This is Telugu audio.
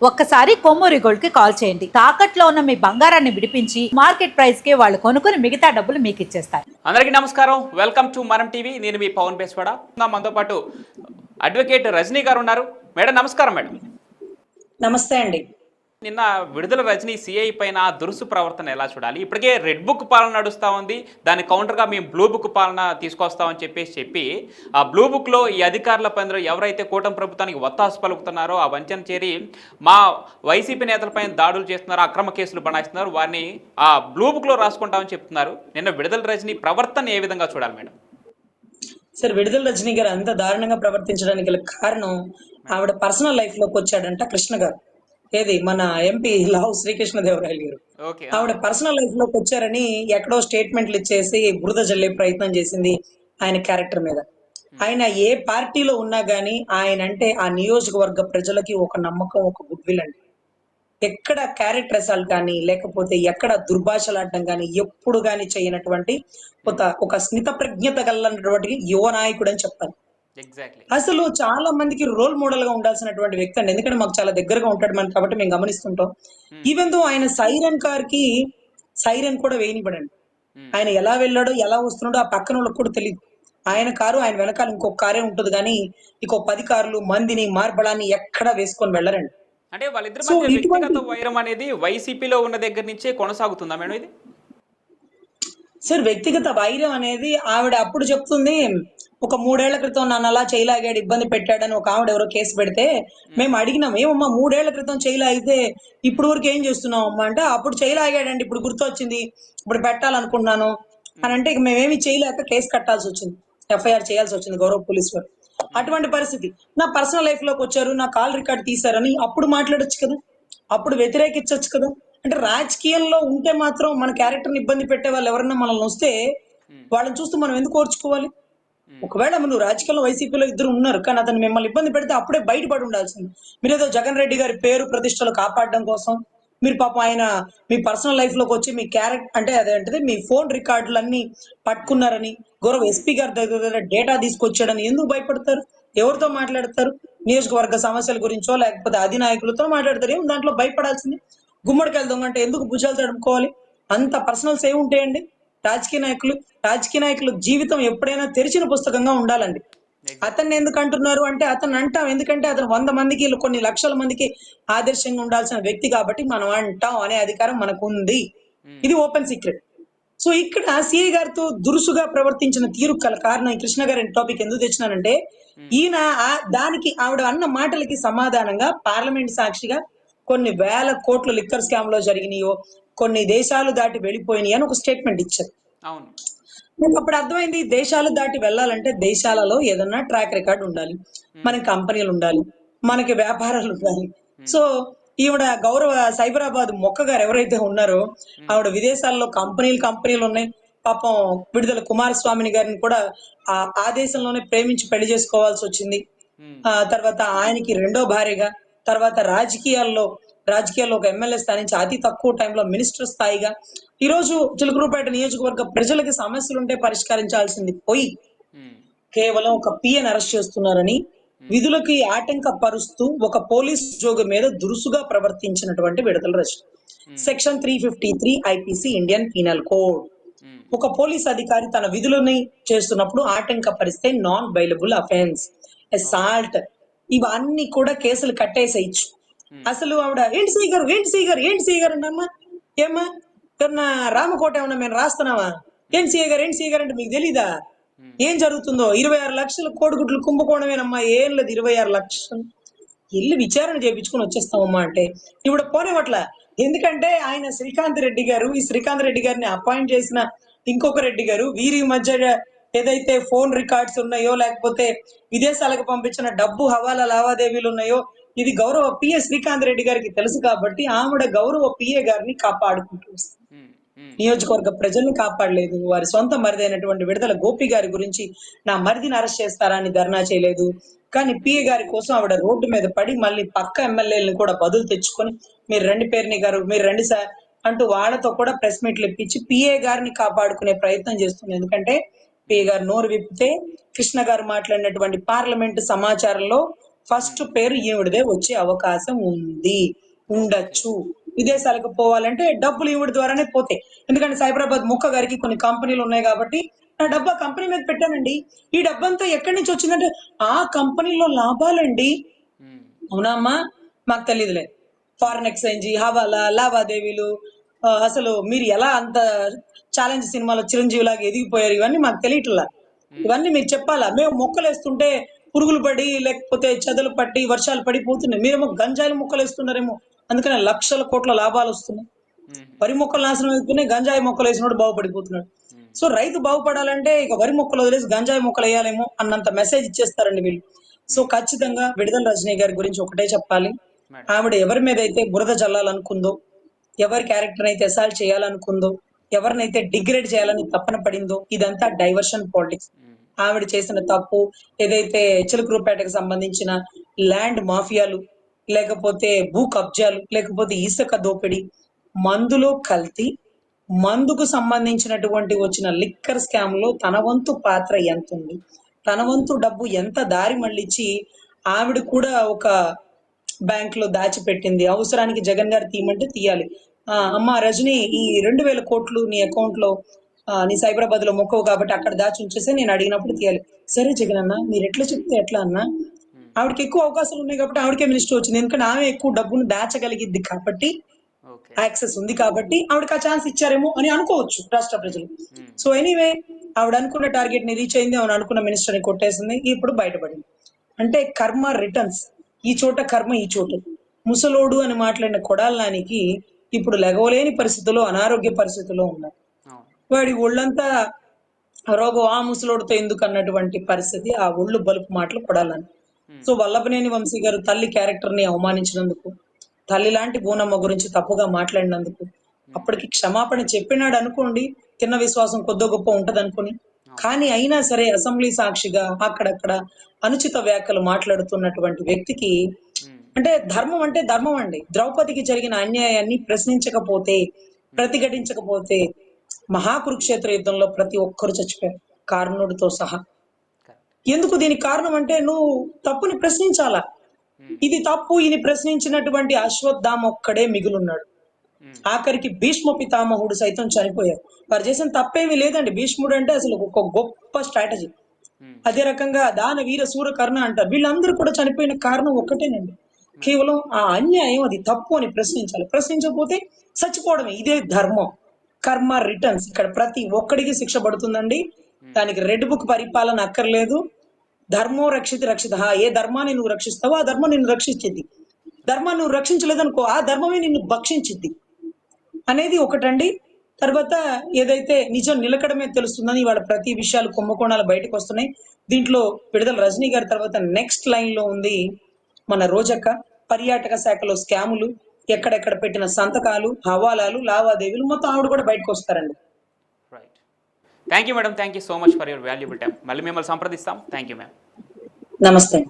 ఒక్కసారి కొమ్మూరి గోల్డ్ కి కాల్ చేయండి. తాకట్లో ఉన్న మీ బంగారాన్ని విడిపించి మార్కెట్ ప్రైస్ కి వాళ్ళు కొనుక్కుని మిగతా డబ్బులు మీకు ఇచ్చేస్తారు. అందరికీ నమస్కారం. వెల్కమ్ టు మనం టీవీ. నేను మీ పవన్ బేస్వాడ. మనతో పాటు అడ్వకేట్ రజనీ గారు ఉన్నారు. మేడం నమస్కారం. మేడం నమస్తే అండి. నిన్న విడుదల రజనీ సిఐ పైన దురుసు ప్రవర్తన ఎలా చూడాలి? ఇప్పటికే రెడ్ బుక్ పాలన నడుస్తూ ఉంది. దాని కౌంటర్గా మేము బ్లూ బుక్ పాలన తీసుకొస్తామని చెప్పి ఆ బ్లూ బుక్లో ఈ అధికారుల పైన ఎవరైతే కూటమి ప్రభుత్వానికి ఒత్తాసు పలుకుతున్నారో ఆ వంచన చేరి మా వైసీపీ నేతలపైన దాడులు చేస్తున్నారో, అక్రమ కేసులు బనాయిస్తున్నారు, వారిని ఆ బ్లూ బుక్లో రాసుకుంటామని చెప్తున్నారు. నిన్న విడుదల రజనీ ప్రవర్తన ఏ విధంగా చూడాలి మేడం? సార్, విడుదల రజనీ గారు అంత దారుణంగా ప్రవర్తించడానికి గల కారణం ఆవిడ పర్సనల్ లైఫ్ లోకి వచ్చాడంట కృష్ణ గారు. ఏది మన ఎంపీ లావు శ్రీకృష్ణదేవరాయలు గారు ఆవిడ పర్సనల్ లైఫ్ లోకి వచ్చారని ఎక్కడో స్టేట్మెంట్లు ఇచ్చేసి బురద జల్లే ప్రయత్నం చేసింది ఆయన క్యారెక్టర్ మీద. ఆయన ఏ పార్టీలో ఉన్నా గానీ ఆయన అంటే ఆ నియోజకవర్గ ప్రజలకి ఒక నమ్మకం, ఒక గుడ్ విల్ అండి. ఎక్కడ క్యారెక్టర్ అసాల్ట్ కానీ లేకపోతే ఎక్కడ దుర్భాషలాడడం కానీ ఎప్పుడు కానీ చేయనటువంటి ఒక స్మిత ప్రజ్ఞత గలటువంటి యువ నాయకుడు అని చెప్పాలి. అసలు చాలా మందికి రోల్ మోడల్ గా ఉండాల్సినటువంటి వ్యక్తి అండి. ఎందుకంటే మాకు చాలా దగ్గరగా ఉంటాడు మనకి, కాబట్టి మేము గమనిస్తుంటాం. ఈవెన్ దో ఆయన సైరన్ కార్ కి సైరన్ కూడా వేయనివ్వడండి. ఆయన ఎలా వెళ్ళాడో ఎలా వస్తున్నాడో ఆ పక్కన వాళ్ళకి కూడా తెలియదు. ఆయన కారు ఆయన వెనకాల ఇంకొక కారే ఉంటుంది, కానీ ఇంకో 10 కార్లు మందిని మార్బడాన్ని ఎక్కడా వేసుకొని వెళ్ళరండి. అంటే వాళ్ళిద్దరి మధ్య వ్యక్తిగత వైరం అనేది వైసీపీలో ఉన్న దగ్గర నుంచే కొనసాగుతుందా మేడం ఇది? సార్, వ్యక్తిగత వైరం అనేది ఆవిడ అప్పుడు చెప్తుంది, ఒక 3 ఏళ్ల క్రితం నన్ను అలా చేయలాగాడు, ఇబ్బంది పెట్టాడని ఒక ఆవిడ ఎవరో కేసు పెడితే మేము అడిగినాం, ఏమమ్మా 3 ఏళ్ల క్రితం చేయలాగితే ఇప్పుడు వరకు ఏం చేస్తున్నావు అమ్మా అంటే, అప్పుడు చేయలాగాడండి, ఇప్పుడు గుర్తొచ్చింది, ఇప్పుడు పెట్టాలనుకున్నాను అని అంటే, ఇక మేమేమి చేయలేక కేసు కట్టాల్సి వచ్చింది, ఎఫ్ఐఆర్ చేయాల్సి వచ్చింది గౌరవ పోలీసు వారు. అటువంటి పరిస్థితి. నా పర్సనల్ లైఫ్ లోకి వచ్చారు, నా కాల్ రికార్డ్ తీశారని అప్పుడు మాట్లాడొచ్చు కదా, అప్పుడు వ్యతిరేకించవచ్చు కదా. అంటే రాజకీయంలో ఉంటే మాత్రం మన క్యారెక్టర్ని ఇబ్బంది పెట్టే వాళ్ళు ఎవరన్నా మనల్ని వస్తే వాళ్ళని చూస్తూ మనం ఎందుకు ఓర్చుకోవాలి? ఒకవేళ నువ్వు రాజకీయాల్లో వైసీపీలో ఇద్దరు ఉన్నారు, కానీ అతను మిమ్మల్ని ఇబ్బంది పెడితే అప్పుడే బయటపడి ఉండాల్సింది. మీరేదో జగన్ రెడ్డి గారి పేరు ప్రతిష్టలు కాపాడడం కోసం మీరు పాపం ఆయన మీ పర్సనల్ లైఫ్ లోకి వచ్చి మీ క్యారెక్టర్ అంటే అదేంటది మీ ఫోన్ రికార్డులన్నీ పట్టుకున్నారని, గౌరవ ఎస్పీ గారి దగ్గర డేటా తీసుకొచ్చాడని ఎందుకు భయపడతారు? ఎవరితో మాట్లాడతారు? నియోజకవర్గ సమస్యల గురించో లేకపోతే అధినాయకులతో మాట్లాడతారు. ఏం దాంట్లో భయపడాల్సింది? గుమ్మడికాయలు దొంగ అంటే ఎందుకు భుజాలు తడుపుకోవాలి? అంత పర్సనల్స్ ఏముంటాయండి? రాజకీయ నాయకులు జీవితం ఎప్పుడైనా తెరిచిన పుస్తకంగా ఉండాలండి. అతన్ని ఎందుకు అంటున్నారు అంటే, అతను అంటాం ఎందుకంటే అతను 100 మందికి కొన్ని లక్షల మందికి ఆదర్శంగా ఉండాల్సిన వ్యక్తి కాబట్టి మనం అంటాం అనే అధికారం మనకు ఉంది. ఇది ఓపెన్ సీక్రెట్. సో ఇక్కడ సిఐ గారితో దురుసుగా ప్రవర్తించిన తీరు కల కారణం కృష్ణ గారి టాపిక్ ఎందుకు తెచ్చినానంటే, ఈయన దానికి ఆవిడ అన్న మాటలకి సమాధానంగా పార్లమెంట్ సాక్షిగా కొన్ని వేల కోట్ల లిక్కర్ స్కామ్ లో జరిగినాయో, కొన్ని దేశాలు దాటి వెళ్ళిపోయినాయి అని ఒక స్టేట్మెంట్ ఇచ్చారు. నాకు అప్పుడు అర్థమైంది, దేశాలు దాటి వెళ్ళాలంటే దేశాలలో ఏదన్నా ట్రాక్ రికార్డ్ ఉండాలి, మనకి కంపెనీలు ఉండాలి, మనకి వ్యాపారాలు ఉండాలి. సో ఈవిడ గౌరవ సైబరాబాద్ మొక్క గారు ఎవరైతే ఉన్నారో ఆవిడ విదేశాల్లో కంపెనీలు ఉన్నాయి. పాపం విడుదల కుమారస్వామిని గారిని కూడా ఆ దేశంలోనే ప్రేమించి పెళ్లి చేసుకోవాల్సి వచ్చింది. తర్వాత ఆయనకి రెండో భార్యగా, తర్వాత రాజకీయాల్లో ఒక ఎమ్మెల్యే స్థాయి నుంచి అతి తక్కువ టైంలో మినిస్టర్ స్థాయిగా, ఈ రోజు చిలుకూరుపేట నియోజకవర్గ ప్రజలకి సమస్యలు ఉంటే పరిష్కరించాల్సింది పోయి కేవలం ఒక పిఎన్ అరెస్ట్ చేస్తున్నారని విధులకి ఆటంకపరుస్తూ ఒక పోలీస్ ఉద్యోగి మీద దురుసుగా ప్రవర్తించినటువంటి విడుదల Rajini. Section 353 IPC Indian penal code. ఒక పోలీస్ అధికారి తన విధులని చేస్తున్నప్పుడు ఆటంకపరిస్తే నాన్ బెయిలబుల్ అఫెన్స్, అసాల్ట్, ఇవన్నీ కూడా కేసులు కట్టేసేయచ్చు. అసలు ఆవిడ ఏంటి సీ గారు అమ్మా, ఏమ్మా రామకోట ఏమన్నా మేము రాస్తున్నావా? ఏంటి సీ గారు అంటే మీకు తెలీదా ఏం జరుగుతుందో? 26 లక్షల కోడిగుడ్లు కుంభకోణమేనమ్మా. ఏం లేదు, 26 లక్షలు ఇల్లు విచారణ చేయించుకుని వచ్చేస్తామమ్మా అంటే ఇప్పుడు పోనేవట్ల. ఎందుకంటే ఆయన శ్రీకాంత్ రెడ్డి గారు, ఈ శ్రీకాంత్ రెడ్డి గారిని అపాయింట్ చేసిన ఇంకొక రెడ్డి గారు, వీరి మధ్య ఏదైతే ఫోన్ రికార్డ్స్ ఉన్నాయో లేకపోతే విదేశాలకు పంపించిన డబ్బు హవాలా లావాదేవీలు ఉన్నాయో ఇది గౌరవ పిఏ శ్రీకాంత్ రెడ్డి గారికి తెలుసు. కాబట్టి ఆవిడ గౌరవ పిఏ గారిని కాపాడుకుంటూ వస్తుంది. నియోజకవర్గ ప్రజల్ని కాపాడలేదు. వారి సొంత మరిది అయినటువంటి విడుదల గోపి గారి గురించి నా మరిదిని అరెస్ట్ చేస్తారా అని ధర్నా చేయలేదు. కానీ పిఏ గారి కోసం ఆవిడ రోడ్డు మీద పడి మళ్ళీ పక్క ఎమ్మెల్యేలను కూడా బదులు తెచ్చుకొని మీరు రండి పేర్ని గారు, మీరు రండి సార్ అంటూ వాళ్ళతో కూడా ప్రెస్ మీట్లు ఇప్పించి పిఏ గారిని కాపాడుకునే ప్రయత్నం చేస్తుంది. ఎందుకంటే పిఏ గారు నోరు విప్పితే కృష్ణ గారు మాట్లాడినటువంటి పార్లమెంట్ సమాచారంలో ఫస్ట్ పేరు ఈవిడదే వచ్చే అవకాశం ఉంది, ఉండొచ్చు. విదేశాలకు పోవాలంటే డబ్బులు ఈవిడ ద్వారానే పోతాయి. ఎందుకంటే సైబరాబాద్ ముక్క గారికి కొన్ని కంపెనీలు ఉన్నాయి కాబట్టి నా డబ్బు ఆ కంపెనీ మీద పెట్టానండి. ఈ డబ్బంతా ఎక్కడి నుంచి వచ్చిందంటే ఆ కంపెనీలో లాభాలండి. ఉమ్, అవునా అమ్మా? మాకు తెలియదులే. ఫారెన్ ఎక్స్చేంజ్, హవాలా, లావాదేవీలు, అసలు మీరు ఎలా అంత ఛాలెంజ్ సినిమాలో చిరంజీవి లాగా ఎదిగిపోయారు, ఇవన్నీ మాకు తెలియట్లా. ఇవన్నీ మీకు చెప్పాలా? మేము మొక్కలు వేస్తుంటే పురుగులు పడి లేకపోతే చెదలు పట్టి వర్షాలు పడిపోతున్నాయి, మీరేమో గంజాయి మొక్కలు వేస్తున్నారేమో, అందుకనే లక్షల కోట్ల లాభాలు వస్తున్నాయి. ఉమ్, వరి మొక్కలు నాశనం అయిపోయినాయి, గంజాయి మొక్కలు వేసినోడు బాగుపడిపోతున్నాడు. ఉమ్, సో రైతు బాగుపడాలంటే ఇక వరి మొక్కలు వదిలేసి గంజాయి మొక్కలు వేయాలేమో అన్నంత మెసేజ్ ఇచ్చేస్తారండి వీళ్ళు. సో ఉమ్, ఖచ్చితంగా విడుదల రజనీ గారి గురించి ఒకటే చెప్పాలి. మేడం. ఆవిడ ఎవరి మీద అయితే బురద జల్లాలనుకుందో, ఎవరి క్యారెక్టర్ అయితే అసాల్ట్ చేయాలనుకుందో, ఎవరినైతే డిగ్రేడ్ చేయాలని తప్పన పడిందో, ఇదంతా డైవర్షన్ పాలిటిక్స్. ఉమ్, ఆవిడ చేసిన తప్పు ఏదైతే చిలుకూరుపేటకు సంబంధించిన ల్యాండ్ మాఫియాలు, లేకపోతే భూ కబ్జాలు, లేకపోతే ఇసుక దోపిడీ, మందులో కల్తీ, మందుకు సంబంధించినటువంటి వచ్చిన లిక్కర్ స్కామ్ లో తన వంతు పాత్ర ఎంత ఉంది, తన వంతు డబ్బు ఎంత దారి మళ్ళించి ఆవిడ కూడా ఒక బ్యాంక్ లో దాచిపెట్టింది. అవసరానికి జగన్ గారు తీయమంటే తీయాలి. అమ్మా రజనీ, ఈ 2,000 కోట్లు నీ అకౌంట్ లో నీ సైబరాబాద్ లో మొక్కవు కాబట్టి అక్కడ దాచి ఉంచేస్తే నేను అడిగినప్పుడు తీయాలి. సరే జగన్ అన్న, మీరు ఎట్లా చెప్తే ఎట్లా అన్నా? ఉమ్, ఆవిడకి ఎక్కువ అవకాశాలు ఉన్నాయి కాబట్టి ఆవిడకే మినిస్టర్ వచ్చింది. ఎందుకంటే ఆమె ఎక్కువ డబ్బును దాచగలిగిద్ది కాబట్టి, ఓకే. యాక్సెస్ ఉంది కాబట్టి ఆవిడకి ఆ ఛాన్స్ ఇచ్చారేమో అని అనుకోవచ్చు రాష్ట్ర ఉమ్, ప్రజలు. ఉమ్, సో ఎనీవే, ఆవిడ అనుకున్న టార్గెట్ ని రీచ్ అయింది, ఆవిడ అనుకున్న మినిస్టర్ ని కొట్టేసింది, ఇప్పుడు బయటపడింది. అంటే కర్మ రిటర్న్స్. ఈ ఉమ్, చోట కర్మ ఈ చోట. ముసలోడు అని మాట్లాడిన కొడాలానికి ఇప్పుడు లెగవలేని పరిస్థితుల్లో, అనారోగ్య పరిస్థితుల్లో ఉన్నారు. అవును. వాడి ఒళ్ళంతా రోగం ఆ ముసలోడితో ఎందుకు అన్నటువంటి పరిస్థితి, ఆ ఒళ్ళు బలుపు మాటలు కొడాలని. ఉమ్, సో వల్లభనేని వంశీ గారు తల్లి క్యారెక్టర్ ని అవమానించినందుకు, తల్లి లాంటి బూనమ్మ గురించి తప్పుగా మాట్లాడినందుకు ఉమ్, అప్పటికి క్షమాపణ చెప్పినాడు అనుకోండి, తిన్న విశ్వాసం కొద్దో గొప్ప ఉంటది అనుకుని. అవును. కానీ అయినా సరే అసెంబ్లీ సాక్షిగా అక్కడక్కడ అనుచిత వ్యాఖ్యలు మాట్లాడుతున్నటువంటి వ్యక్తికి, ఉమ్, అంటే ధర్మం అంటే ధర్మం అండి. ద్రౌపదికి జరిగిన అన్యాయాన్ని ప్రశ్నించకపోతే, ఉమ్, ప్రతిఘటించకపోతే మహాకురుక్షేత్ర యుద్ధంలో ప్రతి ఒక్కరు చచ్చిపోయారు, కారణుడితో సహా. కరెక్ట్. ఎందుకు దీనికి కారణం అంటే నువ్వు తప్పుని ప్రశ్నించాలా. ఉమ్, ఇది తప్పు, ఇది ప్రశ్నించినటువంటి అశ్వత్థామ ఒక్కడే మిగులున్నాడు. ఉమ్, ఆఖరికి భీష్మ పితామహుడు సైతం చనిపోయారు. వారు చేసిన తప్పేమీ లేదండి. భీష్ముడు అంటే అసలు ఒక గొప్ప స్ట్రాటజీ. ఉమ్, అదే రకంగా దాన వీర సూర కర్ణ అంటారు. వీళ్ళందరూ కూడా చనిపోయిన కారణం ఒక్కటేనండి, మేడం. కేవలం ఆ అన్యాయం, అది తప్పు అని ప్రశ్నించాలి. ప్రశ్నించకపోతే చచ్చిపోవడమే. ఇదే ధర్మం. కర్మ రిటర్న్స్. ఇక్కడ ప్రతి ఒక్కడికి శిక్ష పడుతుందండి. ఉమ్, దానికి రెడ్ బుక్ పరిపాలన అక్కర్లేదు. ధర్మో రక్షిత రక్షిత. ఏ ధర్మాన్ని నువ్వు రక్షిస్తావో ఆ ధర్మం నిన్ను రక్షించింది. ధర్మాన్ని నువ్వు రక్షించలేదనుకో ఆ ధర్మమే నిన్ను భక్షించింది అనేది ఒకటండి. తర్వాత ఏదైతే నిజం నిలకడమే తెలుస్తుందని ఇవాళ ప్రతి విషయాలు కుంభకోణాలు బయటకు వస్తున్నాయి. దీంట్లో విడుదల రజనీ గారి తర్వాత నెక్స్ట్ లైన్ లో ఉంది మన రోజక్క. పర్యాటక శాఖలో స్కాములు, ఎక్కడెక్కడ పెట్టిన సంతకాలు, హవాలాలు, లావాదేవీలు, మొత్తం ఆవిడ కూడా బయటకు వస్తారండి. Right. Thank you madam. Thank you so much for your valuable time. మళ్ళీ మిమ్మల్ని సంప్రదిస్తాం. Thank you ma'am. నమస్తే.